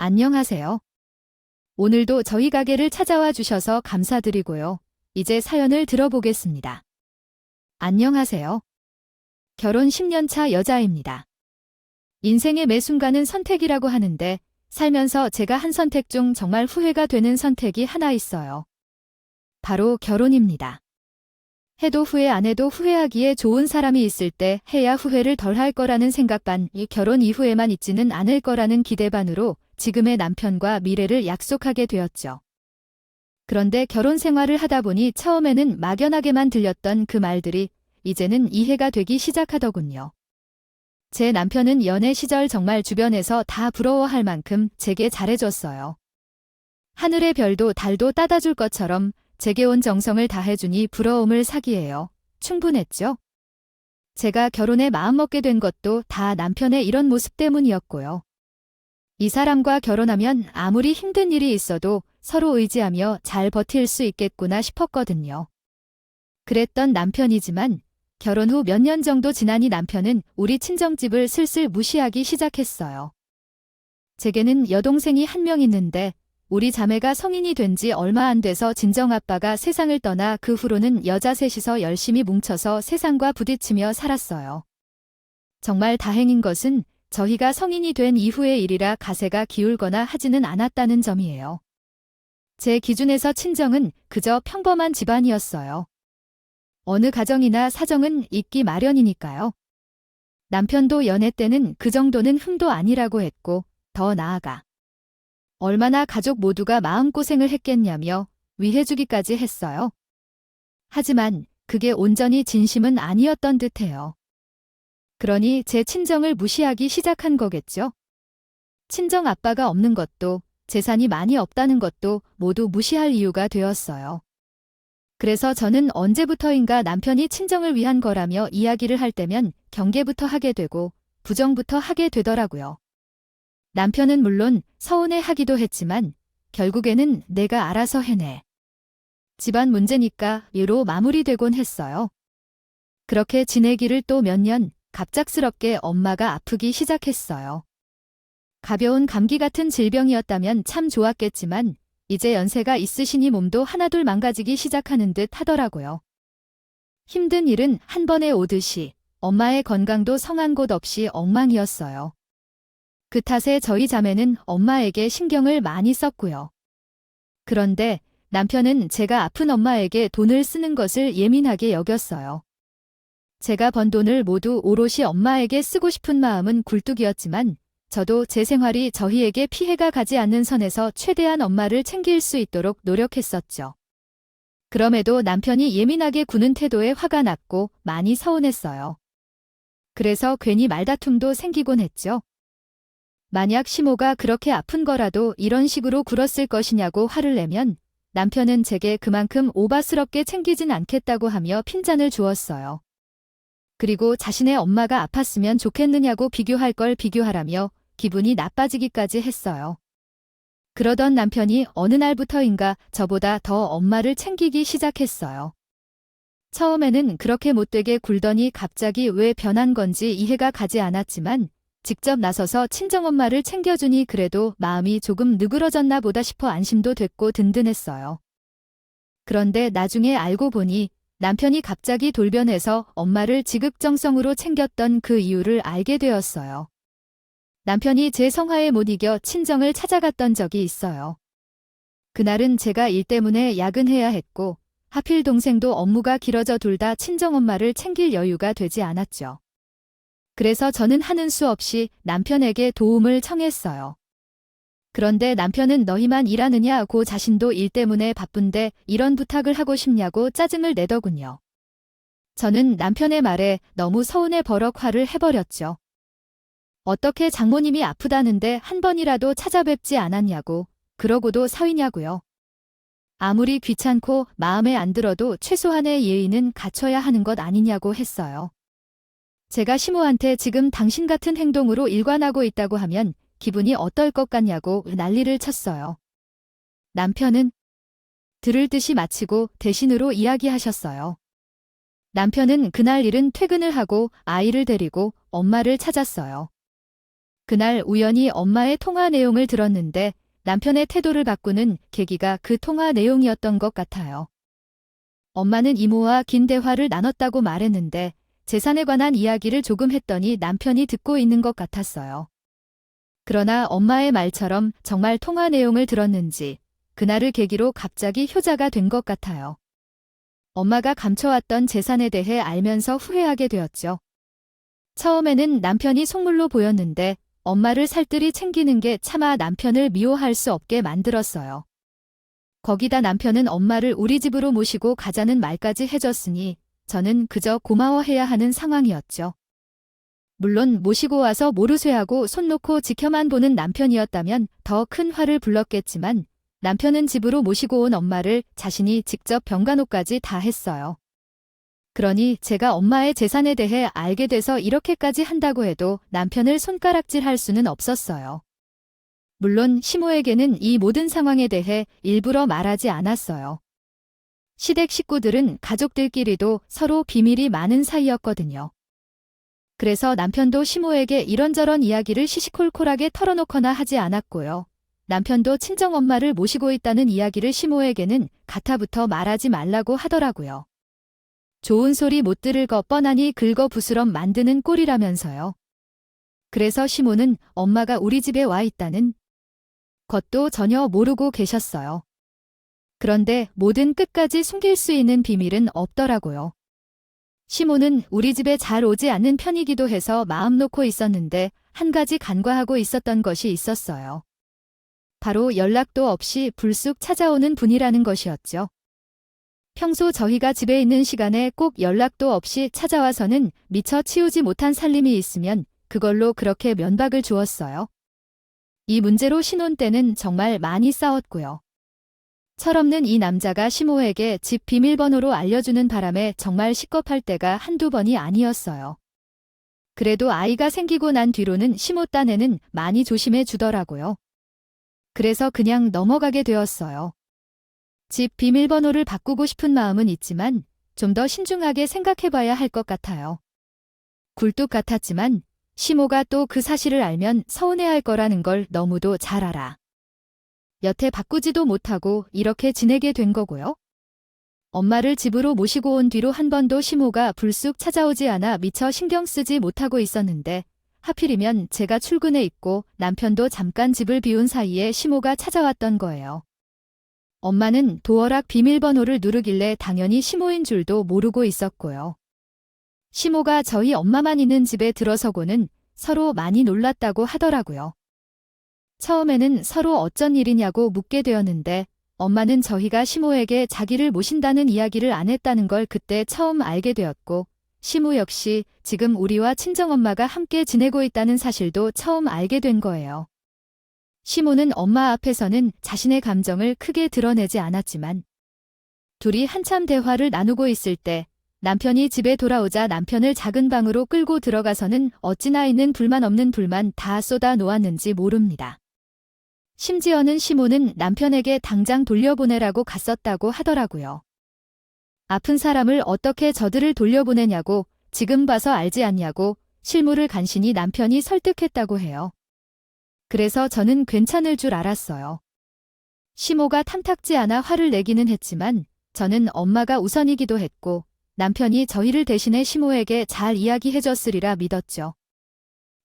안녕하세요. 오늘도 저희 가게를 찾아와 주셔서 감사드리고요. 이제 사연을 들어보겠습니다. 안녕하세요. 결혼 10년 차 여자입니다. 인생의 매 순간은 선택이라고 하는데 살면서 제가 한 선택 중 정말 후회가 되는 선택이 하나 있어요. 바로 결혼입니다. 해도 후회 안 해도 후회하기에 좋은 사람이 있을 때 해야 후회를 덜 할 거라는 생각 반, 이 결혼 이후에만 있지는 않을 거라는 기대 반으로 지금의 남편과 미래를 약속하게 되었죠. 그런데 결혼 생활을 하다 보니 처음에는 막연하게만 들렸던 그 말들이 이제는 이해가 되기 시작하더군요. 제 남편은 연애 시절 정말 주변에서 다 부러워할 만큼 제게 잘해줬어요. 하늘의 별도 달도 따다줄 것처럼 제게 온 정성을 다해주니 부러움을 사기에요. 충분했죠? 제가 결혼에 마음먹게 된 것도 다 남편의 이런 모습 때문이었고요. 이 사람과 결혼하면 아무리 힘든 일이 있어도 서로 의지하며 잘 버틸 수 있겠구나 싶었거든요. 그랬던 남편이지만 결혼 후 몇 년 정도 지나니 남편은 우리 친정집을 슬슬 무시하기 시작했어요. 제게는 여동생이 한 명 있는데 우리 자매가 성인이 된 지 얼마 안 돼서 친정아빠가 세상을 떠나 그 후로는 여자 셋이서 열심히 뭉쳐서 세상과 부딪히며 살았어요. 정말 다행인 것은 저희가 성인이 된 이후의 일이라 가세가 기울거나 하지는 않았다는 점이에요. 제 기준에서 친정은 그저 평범한 집안이었어요. 어느 가정이나 사정은 있기 마련이니까요. 남편도 연애 때는 그 정도는 흠도 아니라고 했고 더 나아가 얼마나 가족 모두가 마음고생을 했겠냐며 위해주기까지 했어요. 하지만 그게 온전히 진심은 아니었던 듯해요. 그러니 제 친정을 무시하기 시작한 거겠죠. 친정 아빠가 없는 것도 재산이 많이 없다는 것도 모두 무시할 이유가 되었어요. 그래서 저는 언제부터인가 남편이 친정을 위한 거라며 이야기를 할 때면 경계부터 하게 되고 부정부터 하게 되더라고요. 남편은 물론 서운해하기도 했지만 결국에는 내가 알아서 해내. 집안 문제니까 이로 마무리되곤 했어요. 그렇게 지내기를 또 몇 년 갑작스럽게 엄마가 아프기 시작했어요. 가벼운 감기 같은 질병이었다면 참 좋았겠지만 이제 연세가 있으시니 몸도 하나둘 망가지기 시작하는 듯 하더라고요. 힘든 일은 한 번에 오듯이 엄마의 건강도 성한 곳 없이 엉망이었어요. 그 탓에 저희 자매는 엄마에게 신경을 많이 썼고요. 그런데 남편은 제가 아픈 엄마에게 돈을 쓰는 것을 예민하게 여겼어요. 제가 번 돈을 모두 오롯이 엄마에게 쓰고 싶은 마음은 굴뚝이었지만 저도 제 생활이 저희에게 피해가 가지 않는 선에서 최대한 엄마를 챙길 수 있도록 노력했었죠. 그럼에도 남편이 예민하게 구는 태도에 화가 났고 많이 서운했어요. 그래서 괜히 말다툼도 생기곤 했죠. 만약 시모가 그렇게 아픈 거라도 이런 식으로 굴었을 것이냐고 화를 내면 남편은 제게 그만큼 오바스럽게 챙기진 않겠다고 하며 핀잔을 주었어요. 그리고 자신의 엄마가 아팠으면 좋겠느냐고 비교할 걸 비교하라며 기분이 나빠지기까지 했어요. 그러던 남편이 어느 날부터인가 저보다 더 엄마를 챙기기 시작했어요. 처음에는 그렇게 못되게 굴더니 갑자기 왜 변한 건지 이해가 가지 않았지만 직접 나서서 친정엄마를 챙겨주니 그래도 마음이 조금 느그러졌나 보다 싶어 안심도 됐고 든든했어요. 그런데 나중에 알고 보니 남편이 갑자기 돌변해서 엄마를 지극정성으로 챙겼던 그 이유를 알게 되었어요. 남편이 제 성화에 못 이겨 친정을 찾아갔던 적이 있어요. 그날은 제가 일 때문에 야근해야 했고 하필 동생도 업무가 길어져 둘 다 친정엄마를 챙길 여유가 되지 않았죠. 그래서 저는 하는 수 없이 남편에게 도움을 청했어요. 그런데 남편은 너희만 일하느냐고 자신도 일 때문에 바쁜데 이런 부탁을 하고 싶냐고 짜증을 내더군요. 저는 남편의 말에 너무 서운해 버럭 화를 해버렸죠. 어떻게 장모님이 아프다는데 한 번이라도 찾아뵙지 않았냐고, 그러고도 사위냐고요. 아무리 귀찮고 마음에 안 들어도 최소한의 예의는 갖춰야 하는 것 아니냐고 했어요. 제가 시모한테 지금 당신 같은 행동으로 일관하고 있다고 하면 기분이 어떨 것 같냐고 난리를 쳤어요. 남편은 들을 듯이 마치고 대신으로 이야기하셨어요. 남편은 그날 일은 퇴근을 하고 아이를 데리고 엄마를 찾았어요. 그날 우연히 엄마의 통화 내용을 들었는데 남편의 태도를 바꾸는 계기가 그 통화 내용이었던 것 같아요. 엄마는 이모와 긴 대화를 나눴다고 말했는데 재산에 관한 이야기를 조금 했더니 남편이 듣고 있는 것 같았어요. 그러나 엄마의 말처럼 정말 통화 내용을 들었는지 그날을 계기로 갑자기 효자가 된 것 같아요. 엄마가 감춰왔던 재산에 대해 알면서 후회하게 되었죠. 처음에는 남편이 속물로 보였는데 엄마를 살뜰히 챙기는 게 차마 남편을 미워할 수 없게 만들었어요. 거기다 남편은 엄마를 우리 집으로 모시고 가자는 말까지 해줬으니 저는 그저 고마워해야 하는 상황이었죠. 물론 모시고 와서 모르쇠하고 손 놓고 지켜만 보는 남편이었다면 더 큰 화를 불렀겠지만 남편은 집으로 모시고 온 엄마를 자신이 직접 병간호까지 다 했어요. 그러니 제가 엄마의 재산에 대해 알게 돼서 이렇게까지 한다고 해도 남편을 손가락질할 수는 없었어요. 물론 시모에게는 이 모든 상황에 대해 일부러 말하지 않았어요. 시댁 식구들은 가족들끼리도 서로 비밀이 많은 사이였거든요. 그래서 남편도 시모에게 이런저런 이야기를 시시콜콜하게 털어놓거나 하지 않았고요. 남편도 친정엄마를 모시고 있다는 이야기를 시모에게는 가타부터 말하지 말라고 하더라고요. 좋은 소리 못 들을 거 뻔하니 긁어부스럼 만드는 꼴이라면서요. 그래서 시모는 엄마가 우리 집에 와 있다는 것도 전혀 모르고 계셨어요. 그런데 뭐든 끝까지 숨길 수 있는 비밀은 없더라고요. 시모는 우리 집에 잘 오지 않는 편이기도 해서 마음 놓고 있었는데 한 가지 간과하고 있었던 것이 있었어요. 바로 연락도 없이 불쑥 찾아오는 분이라는 것이었죠. 평소 저희가 집에 있는 시간에 꼭 연락도 없이 찾아와서는 미처 치우지 못한 살림이 있으면 그걸로 그렇게 면박을 주었어요. 이 문제로 신혼 때는 정말 많이 싸웠고요. 철없는 이 남자가 시모에게 집 비밀번호로 알려주는 바람에 정말 식겁할 때가 한두 번이 아니었어요. 그래도 아이가 생기고 난 뒤로는 시모 딴에는 많이 조심해 주더라고요. 그래서 그냥 넘어가게 되었어요. 집 비밀번호를 바꾸고 싶은 마음은 있지만 좀 더 신중하게 생각해봐야 할 것 같아요. 굴뚝 같았지만 시모가 또 그 사실을 알면 서운해할 거라는 걸 너무도 잘 알아. 여태 바꾸지도 못하고 이렇게 지내게 된 거고요. 엄마를 집으로 모시고 온 뒤로 한 번도 시모가 불쑥 찾아오지 않아 미처 신경 쓰지 못하고 있었는데 하필이면 제가 출근해 있고 남편도 잠깐 집을 비운 사이에 시모가 찾아왔던 거예요. 엄마는 도어락 비밀번호를 누르길래 당연히 시모인 줄도 모르고 있었고요. 시모가 저희 엄마만 있는 집에 들어서고는 서로 많이 놀랐다고 하더라고요. 처음에는 서로 어쩐 일이냐고 묻게 되었는데 엄마는 저희가 시모에게 자기를 모신다는 이야기를 안 했다는 걸 그때 처음 알게 되었고 시모 역시 지금 우리와 친정엄마가 함께 지내고 있다는 사실도 처음 알게 된 거예요. 시모는 엄마 앞에서는 자신의 감정을 크게 드러내지 않았지만 둘이 한참 대화를 나누고 있을 때 남편이 집에 돌아오자 남편을 작은 방으로 끌고 들어가서는 어찌나 있는 불만 없는 불만 다 쏟아 놓았는지 모릅니다. 심지어는 시모는 남편에게 당장 돌려보내라고 갔었다고 하더라고요. 아픈 사람을 어떻게 저들을 돌려보내냐고 지금 봐서 알지 않냐고 실무를 간신히 남편이 설득했다고 해요. 그래서 저는 괜찮을 줄 알았어요. 시모가 탐탁지 않아 화를 내기는 했지만 저는 엄마가 우선이기도 했고 남편이 저희를 대신해 시모에게 잘 이야기해줬으리라 믿었죠.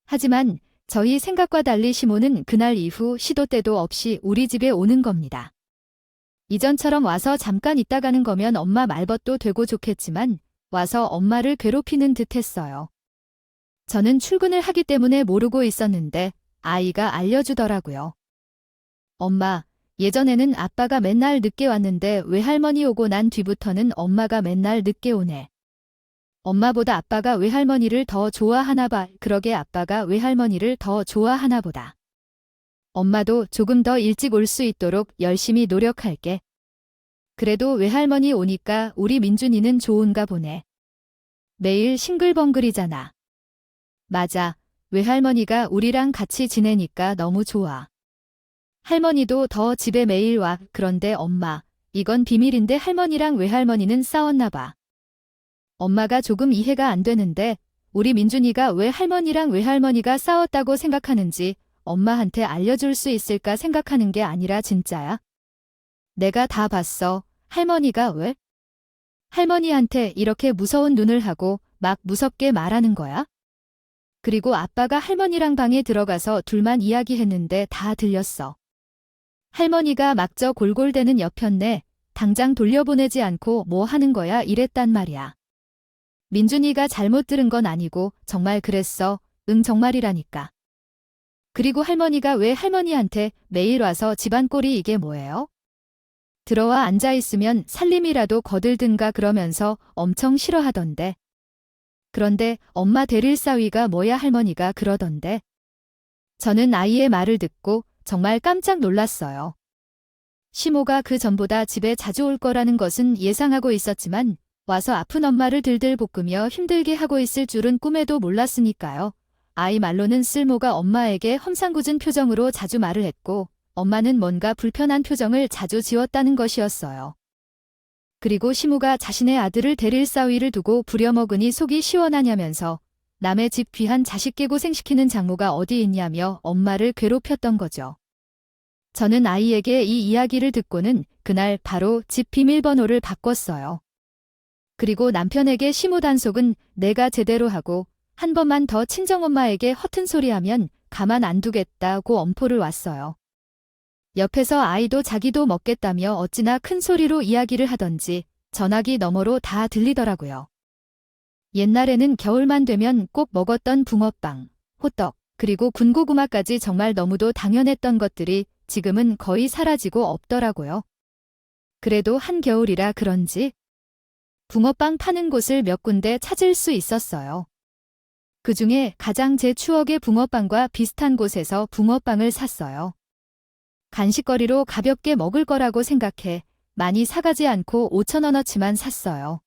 하지만 저희 생각과 달리 시모는 그날 이후 시도 때도 없이 우리 집에 오는 겁니다. 이전처럼 와서 잠깐 있다 가는 거면 엄마 말벗도 되고 좋겠지만 와서 엄마를 괴롭히는 듯 했어요. 저는 출근을 하기 때문에 모르고 있었는데 아이가 알려주더라고요. 엄마, 예전에는 아빠가 맨날 늦게 왔는데 외할머니 오고 난 뒤부터는 엄마가 맨날 늦게 오네. 엄마보다 아빠가 외할머니를 더 좋아하나 봐. 그러게 아빠가 외할머니를 더 좋아하나 보다. 엄마도 조금 더 일찍 올 수 있도록 열심히 노력할게. 그래도 외할머니 오니까 우리 민준이는 좋은가 보네. 매일 싱글벙글이잖아. 맞아. 외할머니가 우리랑 같이 지내니까 너무 좋아. 할머니도 더 집에 매일 와. 그런데 엄마, 이건 비밀인데 할머니랑 외할머니는 싸웠나 봐. 엄마가 조금 이해가 안 되는데 우리 민준이가 왜 할머니랑 외할머니가 싸웠다고 생각하는지 엄마한테 알려줄 수 있을까 생각하는 게 아니라 진짜야. 내가 다 봤어. 할머니가 왜? 할머니한테 이렇게 무서운 눈을 하고 막 무섭게 말하는 거야? 그리고 아빠가 할머니랑 방에 들어가서 둘만 이야기했는데 다 들렸어. 할머니가 막 저 골골대는 여편네 당장 돌려보내지 않고 뭐 하는 거야 이랬단 말이야. 민준이가 잘못 들은 건 아니고 정말 그랬어. 응 정말이라니까. 그리고 할머니가 왜 할머니한테 매일 와서 집안 꼴이 이게 뭐예요? 들어와 앉아있으면 살림이라도 거들든가 그러면서 엄청 싫어하던데. 그런데 엄마 데릴 사위가 뭐야 할머니가 그러던데. 저는 아이의 말을 듣고 정말 깜짝 놀랐어요. 시모가 그 전보다 집에 자주 올 거라는 것은 예상하고 있었지만 와서 아픈 엄마를 들들 볶으며 힘들게 하고 있을 줄은 꿈에도 몰랐으니까요. 아이 말로는 쓸모가 엄마에게 험상궂은 표정으로 자주 말을 했고 엄마는 뭔가 불편한 표정을 자주 지었다는 것이었어요. 그리고 시모가 자신의 아들을 데릴 사위를 두고 부려먹으니 속이 시원하냐면서 남의 집 귀한 자식 깨고생시키는 장모가 어디 있냐며 엄마를 괴롭혔던 거죠. 저는 아이에게 이 이야기를 듣고는 그날 바로 집 비밀번호를 바꿨어요. 그리고 남편에게 시모 단속은 내가 제대로 하고 한 번만 더 친정엄마에게 허튼 소리하면 가만 안 두겠다고 엄포를 왔어요. 옆에서 아이도 자기도 먹겠다며 어찌나 큰 소리로 이야기를 하던지 전화기 너머로 다 들리더라고요. 옛날에는 겨울만 되면 꼭 먹었던 붕어빵, 호떡, 그리고 군고구마까지 정말 너무도 당연했던 것들이 지금은 거의 사라지고 없더라고요. 그래도 한겨울이라 그런지 붕어빵 파는 곳을 몇 군데 찾을 수 있었어요. 그중에 가장 제 추억의 붕어빵과 비슷한 곳에서 붕어빵을 샀어요. 간식거리로 가볍게 먹을 거라고 생각해 많이 사가지 않고 5,000원어치만 샀어요.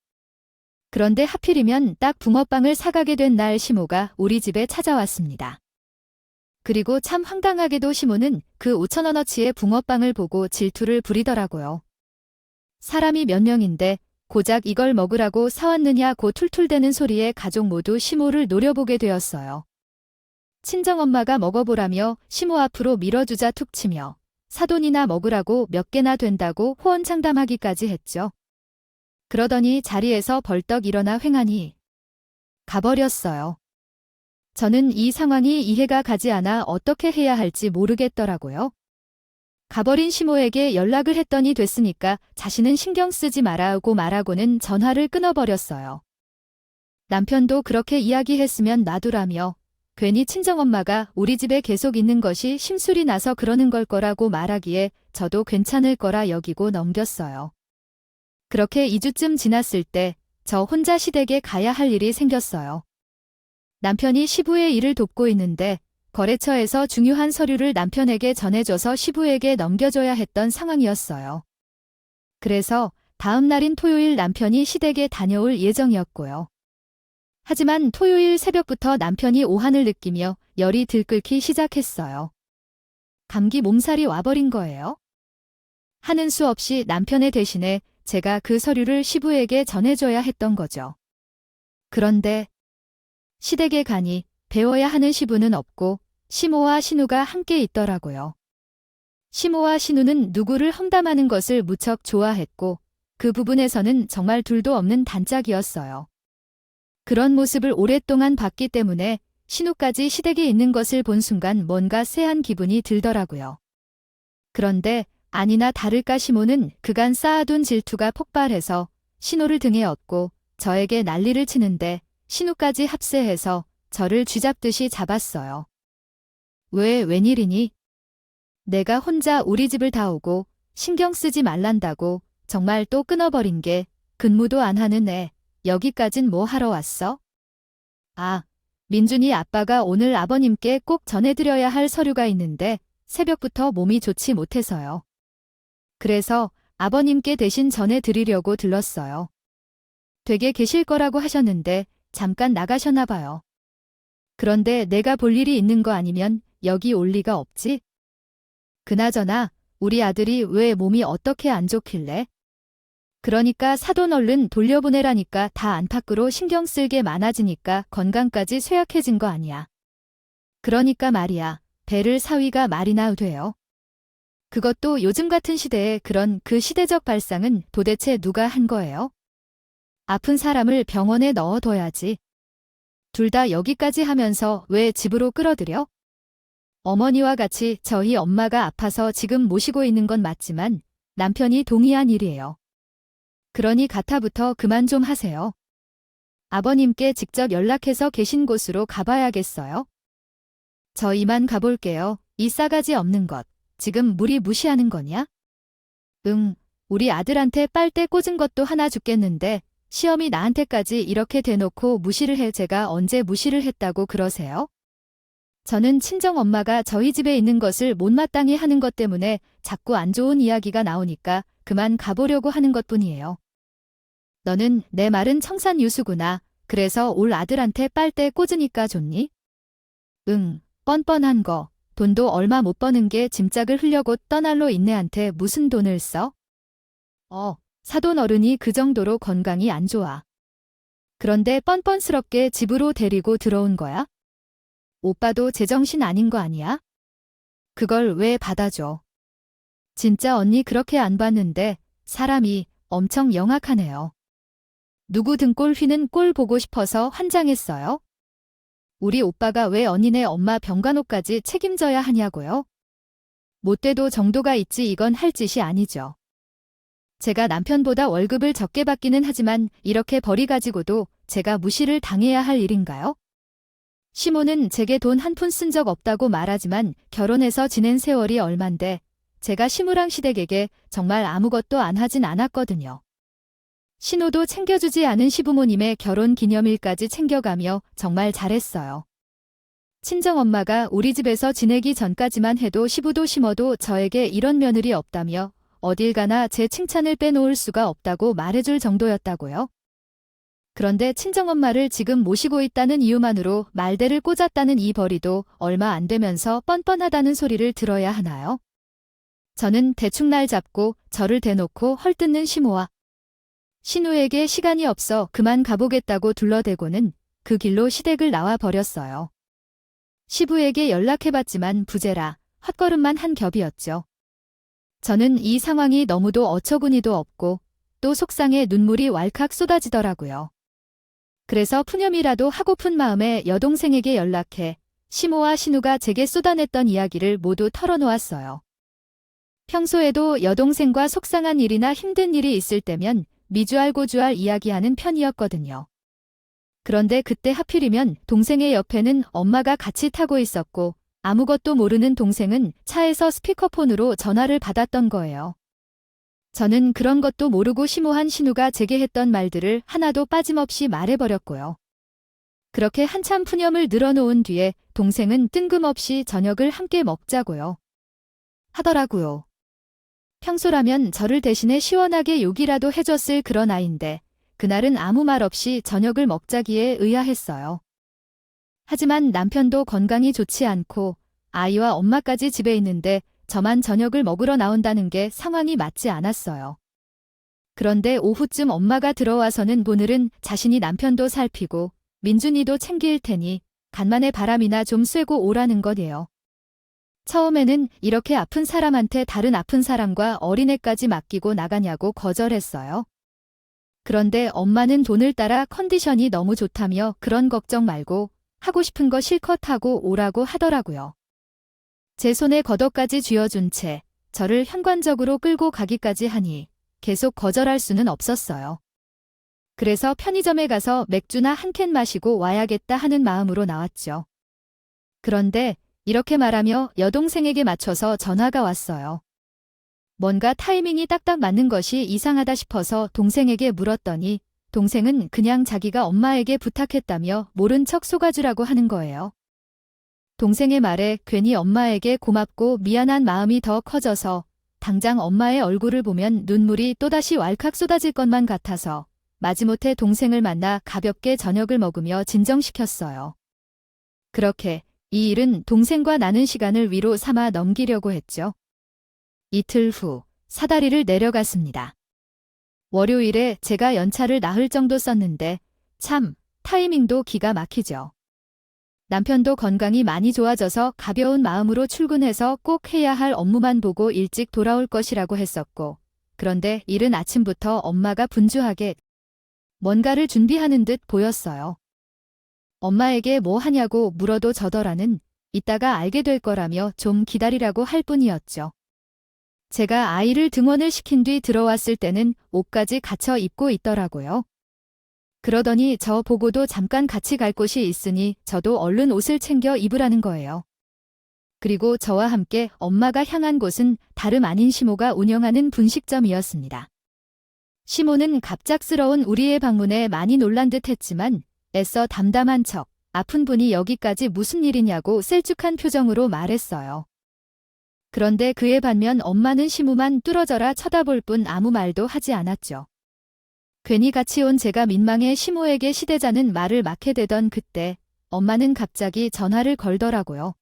그런데 하필이면 딱 붕어빵을 사가게 된 날 시모가 우리 집에 찾아왔습니다. 그리고 참 황당하게도 시모는 그 5,000원어치의 붕어빵을 보고 질투를 부리더라고요. 사람이 몇 명인데 고작 이걸 먹으라고 사왔느냐고 툴툴대는 소리에 가족 모두 시모를 노려보게 되었어요. 친정엄마가 먹어보라며 시모 앞으로 밀어주자 툭 치며 사돈이나 먹으라고 몇 개나 된다고 호언장담하기까지 했죠. 그러더니 자리에서 벌떡 일어나 횡하니 가버렸어요. 저는 이 상황이 이해가 가지 않아 어떻게 해야 할지 모르겠더라고요. 가버린 시모에게 연락을 했더니 됐으니까 자신은 신경 쓰지 말아오고 말하고는 전화를 끊어버렸어요. 남편도 그렇게 이야기했으면 놔두라며 괜히 친정엄마가 우리 집에 계속 있는 것이 심술이 나서 그러는 걸 거라고 말하기에 저도 괜찮을 거라 여기고 넘겼어요. 그렇게 2주쯤 지났을 때 저 혼자 시댁에 가야 할 일이 생겼어요. 남편이 시부의 일을 돕고 있는데 거래처에서 중요한 서류를 남편에게 전해줘서 시부에게 넘겨줘야 했던 상황이었어요. 그래서 다음 날인 토요일 남편이 시댁에 다녀올 예정이었고요. 하지만 토요일 새벽부터 남편이 오한을 느끼며 열이 들끓기 시작했어요. 감기 몸살이 와버린 거예요? 하는 수 없이 남편의 대신에 제가 그 서류를 시부에게 전해줘야 했던 거죠. 그런데 시댁에 가니 배워야 하는 시부는 없고 시모와 신우가 함께 있더라고요. 시모와 신우는 누구를 험담하는 것을 무척 좋아했고 그 부분에서는 정말 둘도 없는 단짝이었어요. 그런 모습을 오랫동안 봤기 때문에 신우까지 시댁에 있는 것을 본 순간 뭔가 쎄한 기분이 들더라고요. 그런데 아니나 다를까 시모는 그간 쌓아둔 질투가 폭발해서 신우를 등에 업고 저에게 난리를 치는데 신우까지 합세해서 저를 쥐잡듯이 잡았어요. 웬일이니? 내가 혼자 우리 집을 다 오고 신경 쓰지 말란다고 정말 또 끊어버린 게 근무도 안 하는 애 여기까진 뭐 하러 왔어? 아, 민준이 아빠가 오늘 아버님께 꼭 전해드려야 할 서류가 있는데 새벽부터 몸이 좋지 못해서요. 그래서 아버님께 대신 전해드리려고 들렀어요. 댁에 계실 거라고 하셨는데 잠깐 나가셨나 봐요. 그런데 내가 볼 일이 있는 거 아니면 여기 올 리가 없지? 그나저나 우리 아들이 왜 몸이 어떻게 안 좋길래? 그러니까 사돈 얼른 돌려보내라니까 다 안팎으로 신경 쓸게 많아지니까 건강까지 쇠약해진 거 아니야. 그러니까 말이야. 배를 사위가 말이나 돼요. 그것도 요즘 같은 시대에 그런 그 시대적 발상은 도대체 누가 한 거예요? 아픈 사람을 병원에 넣어둬야지. 둘 다 여기까지 하면서 왜 집으로 끌어들여? 어머니와 같이 저희 엄마가 아파서 지금 모시고 있는 건 맞지만 남편이 동의한 일이에요. 그러니 가타부터 그만 좀 하세요. 아버님께 직접 연락해서 계신 곳으로 가봐야겠어요. 저 이만 가볼게요. 이 싸가지 없는 것. 지금 무리 무시하는 거냐? 응, 우리 아들한테 빨대 꽂은 것도 하나 죽겠는데 시험이 나한테까지 이렇게 대놓고 무시를 해. 제가 언제 무시를 했다고 그러세요? 저는 친정엄마가 저희 집에 있는 것을 못마땅히 하는 것 때문에 자꾸 안 좋은 이야기가 나오니까 그만 가보려고 하는 것뿐이에요. 너는 내 말은 청산유수구나. 그래서 올 아들한테 빨대 꽂으니까 좋니? 응, 뻔뻔한 거. 돈도 얼마 못 버는 게 짐짝을 흘려고 떠날로 인내한테 무슨 돈을 써? 사돈 어른이 그 정도로 건강이 안 좋아. 그런데 뻔뻔스럽게 집으로 데리고 들어온 거야? 오빠도 제정신 아닌 거 아니야? 그걸 왜 받아줘? 진짜 언니 그렇게 안 봤는데 사람이 엄청 영악하네요. 누구 등골 휘는 꼴 보고 싶어서 환장했어요? 우리 오빠가 왜 언니네 엄마 병간호까지 책임져야 하냐고요? 못돼도 정도가 있지 이건 할 짓이 아니죠. 제가 남편보다 월급을 적게 받기는 하지만 이렇게 벌이 가지고도 제가 무시를 당해야 할 일인가요? 시모는 제게 돈 한 푼 쓴 적 없다고 말하지만 결혼해서 지낸 세월이 얼만데 제가 시무랑 시댁에게 정말 아무것도 안 하진 않았거든요. 신호도 챙겨주지 않은 시부모님의 결혼 기념일까지 챙겨가며 정말 잘했어요. 친정엄마가 우리 집에서 지내기 전까지만 해도 시부도 심어도 저에게 이런 며느리 없다며 어딜 가나 제 칭찬을 빼놓을 수가 없다고 말해줄 정도였다고요. 그런데 친정엄마를 지금 모시고 있다는 이유만으로 말대를 꽂았다는 이 벌이도 얼마 안 되면서 뻔뻔하다는 소리를 들어야 하나요? 저는 대충 날 잡고 저를 대놓고 헐뜯는 시모와 신우에게 시간이 없어 그만 가보겠다고 둘러대고는 그 길로 시댁을 나와 버렸어요. 시부에게 연락해봤지만 부재라 헛걸음만 한 겹이었죠. 저는 이 상황이 너무도 어처구니도 없고 또 속상해 눈물이 왈칵 쏟아지더라고요. 그래서 푸념이라도 하고픈 마음에 여동생에게 연락해 시모와 신우가 제게 쏟아냈던 이야기를 모두 털어놓았어요. 평소에도 여동생과 속상한 일이나 힘든 일이 있을 때면 미주알 고주알 이야기하는 편이었거든요. 그런데 그때 하필이면 동생의 옆에는 엄마가 같이 타고 있었고 아무것도 모르는 동생은 차에서 스피커폰으로 전화를 받았던 거예요. 저는 그런 것도 모르고 심오한 신우가 제게 했던 말들을 하나도 빠짐없이 말해버렸고요. 그렇게 한참 푸념을 늘어놓은 뒤에 동생은 뜬금없이 저녁을 함께 먹자고요 하더라고요. 평소라면 저를 대신해 시원하게 욕이라도 해줬을 그런 아인데 그날은 아무 말 없이 저녁을 먹자기에 의아했어요. 하지만 남편도 건강이 좋지 않고 아이와 엄마까지 집에 있는데 저만 저녁을 먹으러 나온다는 게 상황이 맞지 않았어요. 그런데 오후쯤 엄마가 들어와서는 오늘은 자신이 남편도 살피고 민준이도 챙길 테니 간만에 바람이나 좀 쐬고 오라는 거예요. 처음에는 이렇게 아픈 사람한테 다른 아픈 사람과 어린애까지 맡기고 나가냐고 거절했어요. 그런데 엄마는 돈을 따라 컨디션이 너무 좋다며 그런 걱정 말고 하고 싶은 거 실컷 하고 오라고 하더라고요. 제 손에 겉옷까지 쥐어준 채 저를 현관적으로 끌고 가기까지 하니 계속 거절할 수는 없었어요. 그래서 편의점에 가서 맥주나 한 캔 마시고 와야겠다 하는 마음으로 나왔죠. 그런데 이렇게 말하며 여동생에게 맞춰서 전화가 왔어요. 뭔가 타이밍이 딱딱 맞는 것이 이상하다 싶어서 동생에게 물었더니 동생은 그냥 자기가 엄마에게 부탁했다며 모른 척 속아주라고 하는 거예요. 동생의 말에 괜히 엄마에게 고맙고 미안한 마음이 더 커져서 당장 엄마의 얼굴을 보면 눈물이 또다시 왈칵 쏟아질 것만 같아서 마지못해 동생을 만나 가볍게 저녁을 먹으며 진정시켰어요. 그렇게 이 일은 동생과 나눈 시간을 위로 삼아 넘기려고 했죠. 이틀 후 사다리를 내려갔습니다. 월요일에 제가 연차를 나흘 정도 썼는데 참 타이밍도 기가 막히죠. 남편도 건강이 많이 좋아져서 가벼운 마음으로 출근해서 꼭 해야 할 업무만 보고 일찍 돌아올 것이라고 했었고, 그런데 이른 아침부터 엄마가 분주하게 뭔가를 준비하는 듯 보였어요. 엄마에게 뭐 하냐고 물어도 저더라는 이따가 알게 될 거라며 좀 기다리라고 할 뿐이었죠. 제가 아이를 등원을 시킨 뒤 들어왔을 때는 옷까지 갖춰 입고 있더라고요. 그러더니 저 보고도 잠깐 같이 갈 곳이 있으니 저도 얼른 옷을 챙겨 입으라는 거예요. 그리고 저와 함께 엄마가 향한 곳은 다름 아닌 시모가 운영하는 분식점이었습니다. 시모는 갑작스러운 우리의 방문에 많이 놀란 듯 했지만 애써 담담한 척 아픈 분이 여기까지 무슨 일이냐고 셀쭉한 표정으로 말했어요. 그런데 그에 반면 엄마는 시모만 뚫어져라 쳐다볼 뿐 아무 말도 하지 않았죠. 괜히 같이 온 제가 민망해 시모에게 시대자는 말을 막게 되던 그때 엄마는 갑자기 전화를 걸더라고요.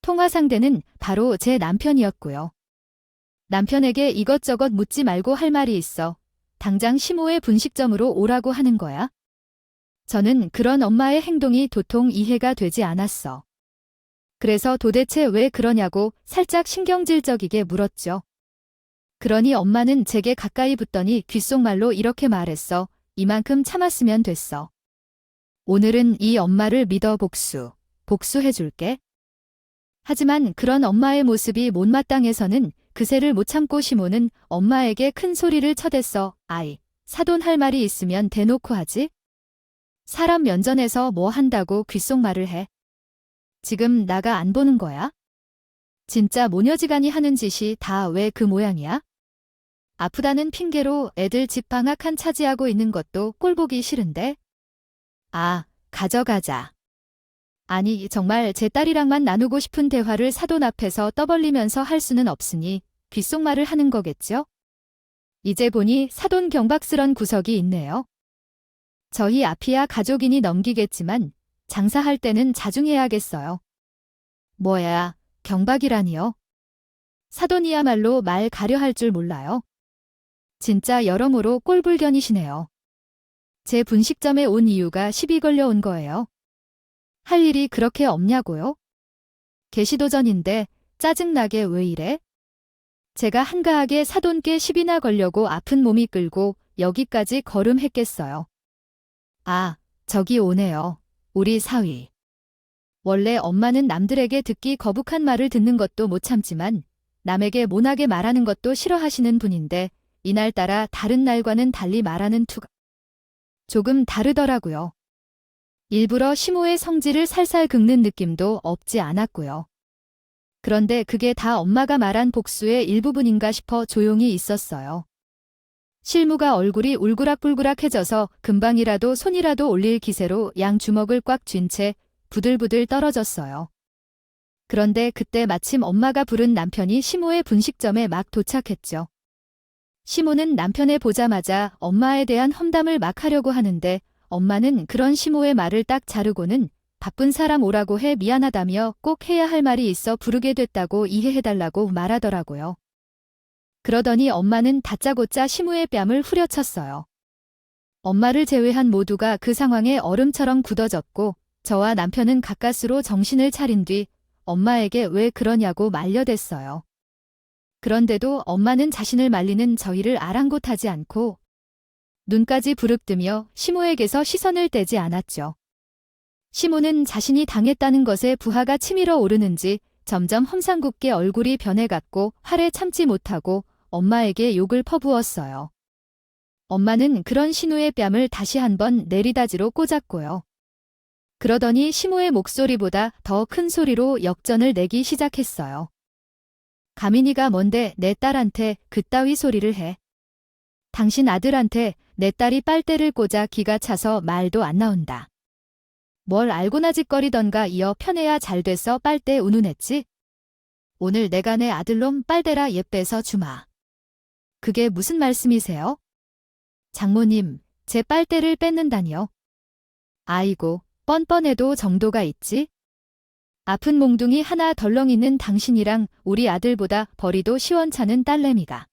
통화 상대는 바로 제 남편이었고요. 남편에게 이것저것 묻지 말고 할 말이 있어. 당장 시모의 분식점으로 오라고 하는 거야? 저는 그런 엄마의 행동이 도통 이해가 되지 않았어. 그래서 도대체 왜 그러냐고 살짝 신경질적이게 물었죠. 그러니 엄마는 제게 가까이 붙더니 귓속말로 이렇게 말했어. 이만큼 참았으면 됐어. 오늘은 이 엄마를 믿어 복수해줄게. 하지만 그런 엄마의 모습이 못마땅해서는 그새를 못 참고 시모는 엄마에게 큰 소리를 쳐댔어. 아이, 사돈할 말이 있으면 대놓고 하지? 사람 면전에서 뭐 한다고 귓속말을 해. 지금 나가 안 보는 거야? 진짜 모녀지간이 하는 짓이 다 왜 그 모양이야? 아프다는 핑계로 애들 집 방학 차지하고 있는 것도 꼴보기 싫은데? 아, 가져가자. 아니, 정말 제 딸이랑만 나누고 싶은 대화를 사돈 앞에서 떠벌리면서 할 수는 없으니 귓속말을 하는 거겠죠? 이제 보니 사돈 경박스런 구석이 있네요. 저희 앞이야 가족이니 넘기겠지만 장사할 때는 자중해야겠어요. 뭐야, 경박이라니요? 사돈이야말로 말 가려 할 줄 몰라요. 진짜 여러모로 꼴불견이시네요. 제 분식점에 온 이유가 시비 걸려 온 거예요. 할 일이 그렇게 없냐고요? 계시도 전인데 짜증나게 왜 이래? 제가 한가하게 사돈께 시비나 걸려고 아픈 몸이 끌고 여기까지 걸음했겠어요. 아, 저기 오네요. 우리 사위. 원래 엄마는 남들에게 듣기 거북한 말을 듣는 것도 못 참지만 남에게 모나게 말하는 것도 싫어하시는 분인데 이날따라 다른 날과는 달리 말하는 투가 조금 다르더라고요. 일부러 시모의 성질을 살살 긁는 느낌도 없지 않았고요. 그런데 그게 다 엄마가 말한 복수의 일부분인가 싶어 조용히 있었어요. 실무가 얼굴이 울그락불그락해져서 금방이라도 손이라도 올릴 기세로 양 주먹을 꽉 쥔 채 부들부들 떨어졌어요. 그런데 그때 마침 엄마가 부른 남편이 시모의 분식점에 막 도착했죠. 시모는 남편을 보자마자 엄마에 대한 험담을 막 하려고 하는데 엄마는 그런 시모의 말을 딱 자르고는 바쁜 사람 오라고 해 미안하다며 꼭 해야 할 말이 있어 부르게 됐다고 이해해달라고 말하더라고요. 그러더니 엄마는 다짜고짜 시모의 뺨을 후려쳤어요. 엄마를 제외한 모두가 그 상황에 얼음처럼 굳어졌고 저와 남편은 가까스로 정신을 차린 뒤 엄마에게 왜 그러냐고 말려댔어요. 그런데도 엄마는 자신을 말리는 저희를 아랑곳하지 않고 눈까지 부릅뜨며 시모에게서 시선을 떼지 않았죠. 시모는 자신이 당했다는 것에 부하가 치밀어 오르는지 점점 험상궂게 얼굴이 변해갔고 화를 참지 못하고 엄마에게 욕을 퍼부었어요. 엄마는 그런 신우의 뺨을 다시 한번 내리다지로 꽂았고요. 그러더니 시모의 목소리보다 더 큰 소리로 역전을 내기 시작했어요. 가민이가 뭔데 내 딸한테 그따위 소리를 해. 당신 아들한테 내 딸이 빨대를 꽂아 기가 차서 말도 안 나온다. 뭘 알고나 짓거리던가 이어 편해야 잘 돼서 빨대 운운했지? 오늘 내가 내 아들놈 빨대라 얘 빼서 주마. 그게 무슨 말씀이세요? 장모님, 제 빨대를 뺏는다니요. 아이고, 뻔뻔해도 정도가 있지? 아픈 몽둥이 하나 덜렁 있는 당신이랑 우리 아들보다 벌이도 시원찮은 딸내미가.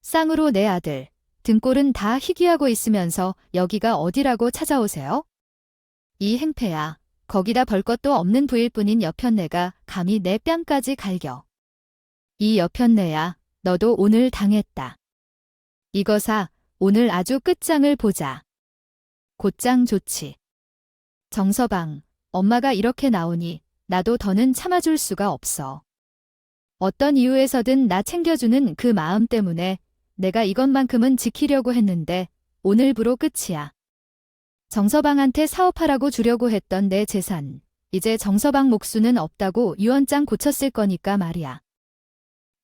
쌍으로 내 아들, 등골은 다 희귀하고 있으면서 여기가 어디라고 찾아오세요? 이 행패야. 거기다 벌 것도 없는 부일 뿐인 여편네가 감히 내 뺨까지 갈겨. 이 여편네야, 너도 오늘 당했다. 이거사, 오늘 아주 끝장을 보자. 곧장 좋지. 정서방, 엄마가 이렇게 나오니 나도 더는 참아줄 수가 없어. 어떤 이유에서든 나 챙겨주는 그 마음 때문에 내가 이것만큼은 지키려고 했는데 오늘부로 끝이야. 정서방한테 사업하라고 주려고 했던 내 재산, 이제 정서방 목수는 없다고 유언장 고쳤을 거니까 말이야.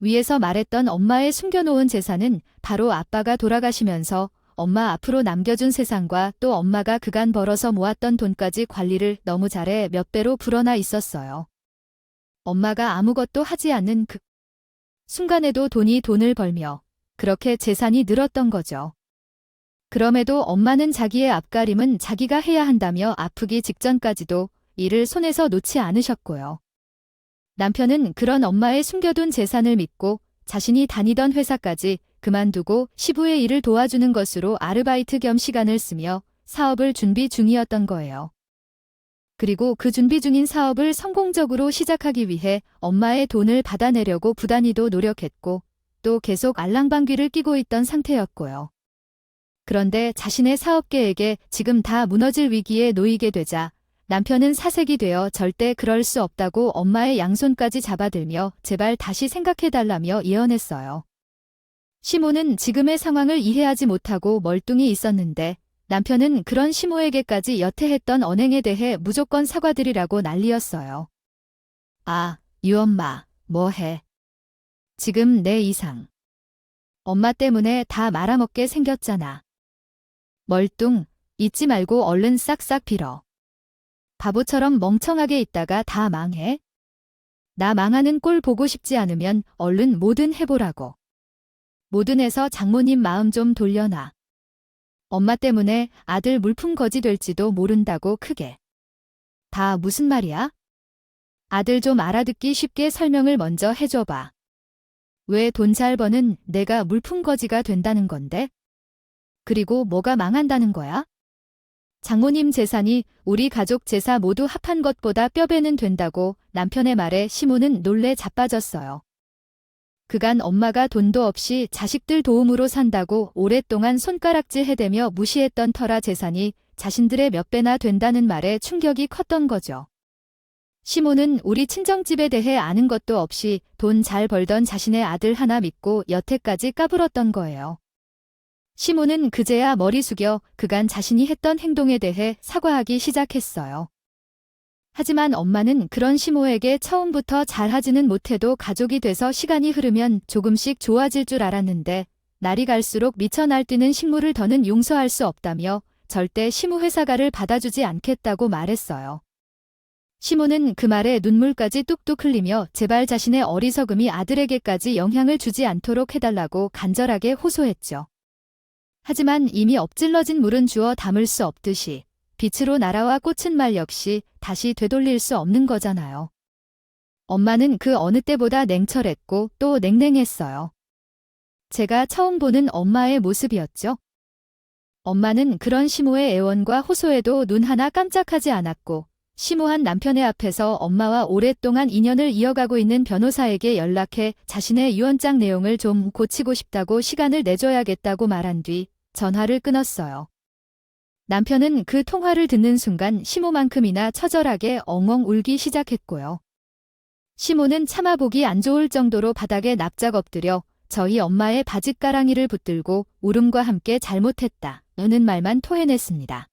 위에서 말했던 엄마의 숨겨놓은 재산은 바로 아빠가 돌아가시면서 엄마 앞으로 남겨준 세상과 또 엄마가 그간 벌어서 모았던 돈까지 관리를 너무 잘해 몇 배로 불어나 있었어요. 엄마가 아무것도 하지 않는 그 순간에도 돈이 돈을 벌며 그렇게 재산이 늘었던 거죠. 그럼에도 엄마는 자기의 앞가림은 자기가 해야 한다며 아프기 직전까지도 일을 손에서 놓지 않으셨고요. 남편은 그런 엄마의 숨겨둔 재산을 믿고 자신이 다니던 회사까지 그만두고 시부의 일을 도와주는 것으로 아르바이트 겸 시간을 쓰며 사업을 준비 중이었던 거예요. 그리고 그 준비 중인 사업을 성공적으로 시작하기 위해 엄마의 돈을 받아내려고 부단히도 노력했고 또 계속 알랑방귀를 끼고 있던 상태였고요. 그런데 자신의 사업 계획에 지금 다 무너질 위기에 놓이게 되자 남편은 사색이 되어 절대 그럴 수 없다고 엄마의 양손까지 잡아들며 제발 다시 생각해달라며 예언했어요. 시모는 지금의 상황을 이해하지 못하고 멀뚱히 있었는데 남편은 그런 시모에게까지 여태했던 언행에 대해 무조건 사과드리라고 난리였어요. 아, 유엄마, 뭐해? 지금 내 이상. 엄마 때문에 다 말아먹게 생겼잖아. 멀뚱, 잊지 말고 얼른 싹싹 빌어. 바보처럼 멍청하게 있다가 다 망해? 나 망하는 꼴 보고 싶지 않으면 얼른 뭐든 해보라고. 뭐든 해서 장모님 마음 좀 돌려놔. 엄마 때문에 아들 물품 거지 될지도 모른다고 크게. 다 무슨 말이야? 아들 좀 알아듣기 쉽게 설명을 먼저 해줘봐. 왜 돈 잘 버는 내가 물품 거지가 된다는 건데? 그리고 뭐가 망한다는 거야? 장모님 재산이 우리 가족 재산 모두 합한 것보다 뼈배는 된다고 남편의 말에 시모는 놀래 자빠졌어요. 그간 엄마가 돈도 없이 자식들 도움으로 산다고 오랫동안 손가락질 해대며 무시했던 터라 재산이 자신들의 몇 배나 된다는 말에 충격이 컸던 거죠. 시모는 우리 친정집에 대해 아는 것도 없이 돈 잘 벌던 자신의 아들 하나 믿고 여태까지 까불었던 거예요. 시모는 그제야 머리 숙여 그간 자신이 했던 행동에 대해 사과하기 시작했어요. 하지만 엄마는 그런 시모에게 처음부터 잘하지는 못해도 가족이 돼서 시간이 흐르면 조금씩 좋아질 줄 알았는데 날이 갈수록 미쳐 날뛰는 식물을 더는 용서할 수 없다며 절대 시모 회사가를 받아주지 않겠다고 말했어요. 시모는 그 말에 눈물까지 뚝뚝 흘리며 제발 자신의 어리석음이 아들에게까지 영향을 주지 않도록 해달라고 간절하게 호소했죠. 하지만 이미 엎질러진 물은 주워 담을 수 없듯이 빛으로 날아와 꽂힌 말 역시 다시 되돌릴 수 없는 거잖아요. 엄마는 그 어느 때보다 냉철했고 또 냉랭했어요. 제가 처음 보는 엄마의 모습이었죠. 엄마는 그런 시모의 애원과 호소에도 눈 하나 깜짝하지 않았고 시모한 남편의 앞에서 엄마와 오랫동안 인연을 이어가고 있는 변호사에게 연락해 자신의 유언장 내용을 좀 고치고 싶다고 시간을 내줘야겠다고 말한 뒤 전화를 끊었어요. 남편은 그 통화를 듣는 순간 시모만큼이나 처절하게 엉엉 울기 시작했고요. 시모는 참아보기 안 좋을 정도로 바닥에 납작 엎드려 저희 엄마의 바짓가랑이를 붙들고 울음과 함께 잘못했다 는 말만 토해냈습니다.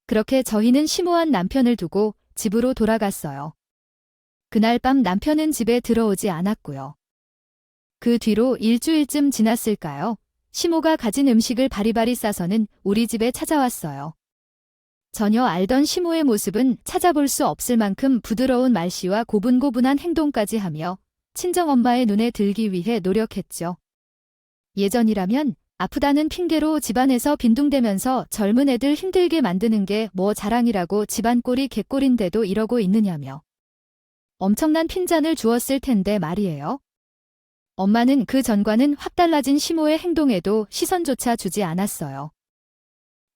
그렇게 저희는 시모한 남편을 두고 집으로 돌아갔어요. 그날 밤 남편은 집에 들어오지 않았고요. 그 뒤로 일주일쯤 지났을까요? 시모가 가진 음식을 바리바리 싸서는 우리 집에 찾아왔어요. 전혀 알던 시모의 모습은 찾아볼 수 없을 만큼 부드러운 말씨와 고분고분한 행동까지 하며 친정엄마의 눈에 들기 위해 노력했죠. 예전이라면 아프다는 핑계로 집안에서 빈둥대면서 젊은 애들 힘들게 만드는 게 뭐 자랑이라고 집안 꼴이 개꼴인데도 이러고 있느냐며 엄청난 핀잔을 주었을 텐데 말이에요. 엄마는 그 전과는 확 달라진 시모의 행동에도 시선조차 주지 않았어요.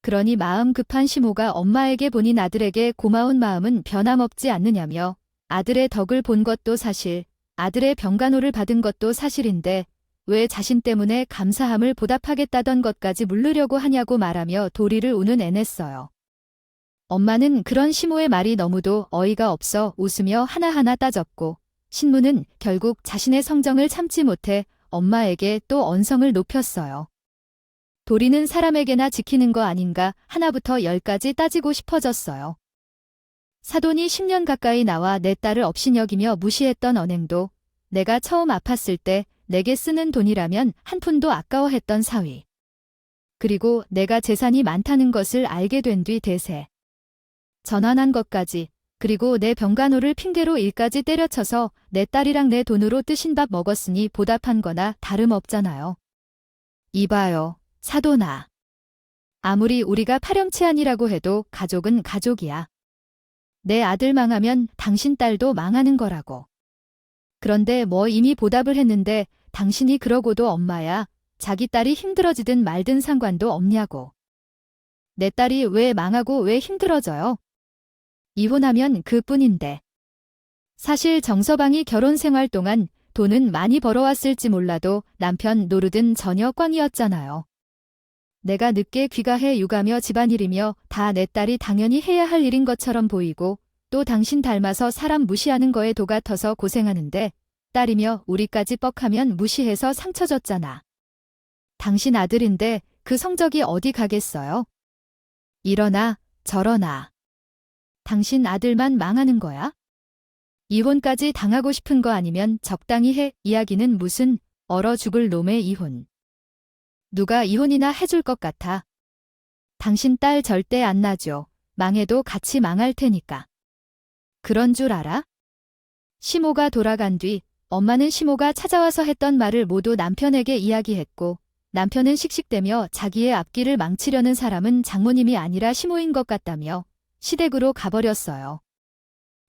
그러니 마음 급한 시모가 엄마에게 본인 아들에게 고마운 마음은 변함없지 않느냐며 아들의 덕을 본 것도 사실, 아들의 병간호를 받은 것도 사실인데 왜 자신 때문에 감사함을 보답하겠다던 것까지 물르려고 하냐고 말하며 도리를 우는 애냈어요. 엄마는 그런 시모의 말이 너무도 어이가 없어 웃으며 하나하나 따졌고 신무는 결국 자신의 성정을 참지 못해 엄마에게 또 언성을 높였어요. 도리는 사람에게나 지키는 거 아닌가 하나부터 10까지 따지고 싶어졌어요. 사돈이 10년 가까이 나와 내 딸을 업신여기며 무시했던 언행도 내가 처음 아팠을 때 내게 쓰는 돈이라면 한 푼도 아까워했던 사위. 그리고 내가 재산이 많다는 것을 알게 된 뒤 대세. 전환한 것까지, 그리고 내 병간호를 핑계로 일까지 때려쳐서 내 딸이랑 내 돈으로 뜨신 밥 먹었으니 보답한 거나 다름없잖아요. 이봐요, 사돈아. 아무리 우리가 파렴치한이라고 해도 가족은 가족이야. 내 아들 망하면 당신 딸도 망하는 거라고. 그런데 뭐 이미 보답을 했는데 당신이 그러고도 엄마야, 자기 딸이 힘들어지든 말든 상관도 없냐고. 내 딸이 왜 망하고 왜 힘들어져요? 이혼하면 그뿐인데. 사실 정서방이 결혼 생활 동안 돈은 많이 벌어왔을지 몰라도 남편 노릇은 전혀 꽝이었잖아요. 내가 늦게 귀가해 육아며 집안일이며 다 내 딸이 당연히 해야 할 일인 것처럼 보이고 또 당신 닮아서 사람 무시하는 거에 도 같아서 고생하는데 딸이며 우리까지 뻑하면 무시해서 상처 줬잖아. 당신 아들인데 그 성적이 어디 가겠어요? 이러나 저러나. 당신 아들만 망하는 거야? 이혼까지 당하고 싶은 거 아니면 적당히 해. 이야기는 무슨 얼어 죽을 놈의 이혼. 누가 이혼이나 해줄 것 같아. 당신 딸 절대 안 놔줘. 망해도 같이 망할 테니까. 그런 줄 알아? 시모가 돌아간 뒤 엄마는 시모가 찾아와서 했던 말을 모두 남편에게 이야기했고 남편은 씩씩대며 자기의 앞길을 망치려는 사람은 장모님이 아니라 시모인 것 같다며 시댁으로 가버렸어요.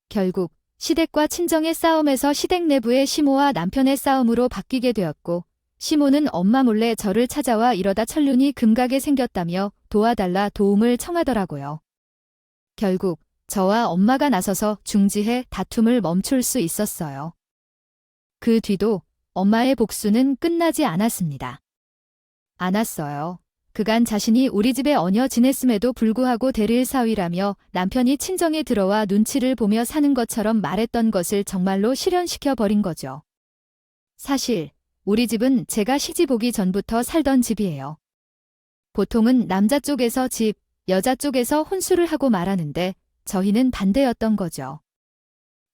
결국 시댁과 친정의 싸움에서 시댁 내부의 시모와 남편의 싸움으로 바뀌게 되었고 시모는 엄마 몰래 저를 찾아와 이러다 천륜이 금가게 생겼다며 도와달라 도움을 청하더라고요. 결국 저와 엄마가 나서서 중지해 다툼을 멈출 수 있었어요. 그 뒤도 엄마의 복수는 끝나지 않았습니다. 않았어요. 그간 자신이 우리 집에 얹혀 지냈음에도 불구하고 대릴 사위라며 남편이 친정에 들어와 눈치를 보며 사는 것처럼 말했던 것을 정말로 실현시켜 버린 거죠. 사실 우리 집은 제가 시집 오기 전부터 살던 집이에요. 보통은 남자 쪽에서 집, 여자 쪽에서 혼수를 하고 말하는데 저희는 반대였던 거죠.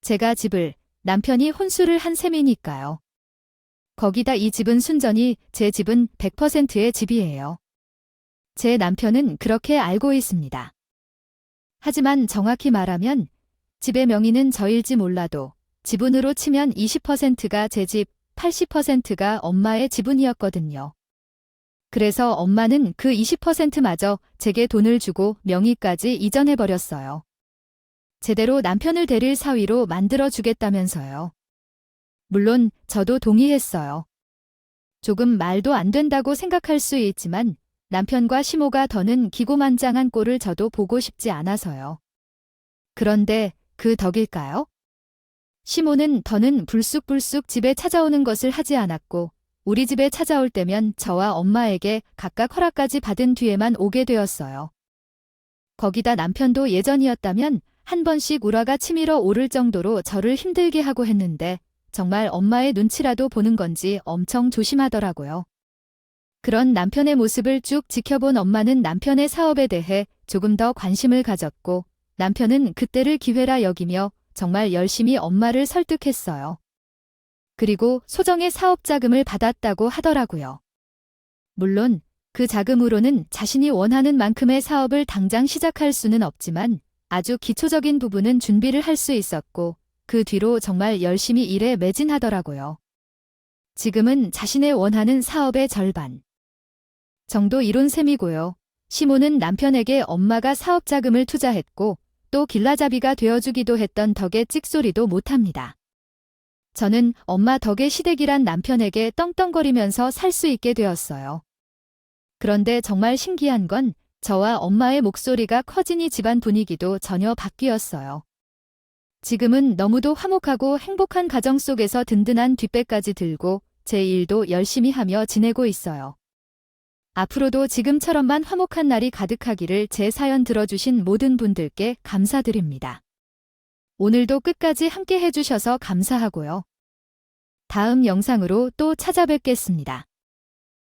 제가 집을, 남편이 혼수를 한 셈이니까요. 거기다 이 집은 순전히 제 집은 100%의 집이에요. 제 남편은 그렇게 알고 있습니다. 하지만 정확히 말하면 집의 명의는 저일지 몰라도 지분으로 치면 20%가 제 집, 80%가 엄마의 지분이었거든요. 그래서 엄마는 그 20%마저 제게 돈을 주고 명의까지 이전해버렸어요. 제대로 남편을 데릴 사위로 만들어주겠다면서요. 물론 저도 동의했어요. 조금 말도 안 된다고 생각할 수 있지만 남편과 시모가 더는 기고만장한 꼴을 저도 보고 싶지 않아서요. 그런데 그 덕일까요? 시모는 더는 불쑥불쑥 집에 찾아오는 것을 하지 않았고 우리 집에 찾아올 때면 저와 엄마에게 각각 허락까지 받은 뒤에만 오게 되었어요. 거기다 남편도 예전이었다면 한 번씩 우라가 치밀어 오를 정도로 저를 힘들게 하고 했는데 정말 엄마의 눈치라도 보는 건지 엄청 조심하더라고요. 그런 남편의 모습을 쭉 지켜본 엄마는 남편의 사업에 대해 조금 더 관심을 가졌고 남편은 그때를 기회라 여기며 정말 열심히 엄마를 설득했어요. 그리고 소정의 사업 자금을 받았다고 하더라고요. 물론 그 자금으로는 자신이 원하는 만큼의 사업을 당장 시작할 수는 없지만 아주 기초적인 부분은 준비를 할 수 있었고 그 뒤로 정말 열심히 일에 매진하더라고요. 지금은 자신의 원하는 사업의 절반 정도 이룬 셈이고요. 시모는 남편에게 엄마가 사업 자금을 투자했고 또 길라잡이가 되어주기도 했던 덕에 찍소리도 못합니다. 저는 엄마 덕에 시댁이란 남편에게 떵떵거리면서 살 수 있게 되었어요. 그런데 정말 신기한 건 저와 엄마의 목소리가 커지니 집안 분위기도 전혀 바뀌었어요. 지금은 너무도 화목하고 행복한 가정 속에서 든든한 뒷배까지 들고 제 일도 열심히 하며 지내고 있어요. 앞으로도 지금처럼만 화목한 날이 가득하기를 제 사연 들어주신 모든 분들께 감사드립니다. 오늘도 끝까지 함께 해주셔서 감사하고요. 다음 영상으로 또 찾아뵙겠습니다.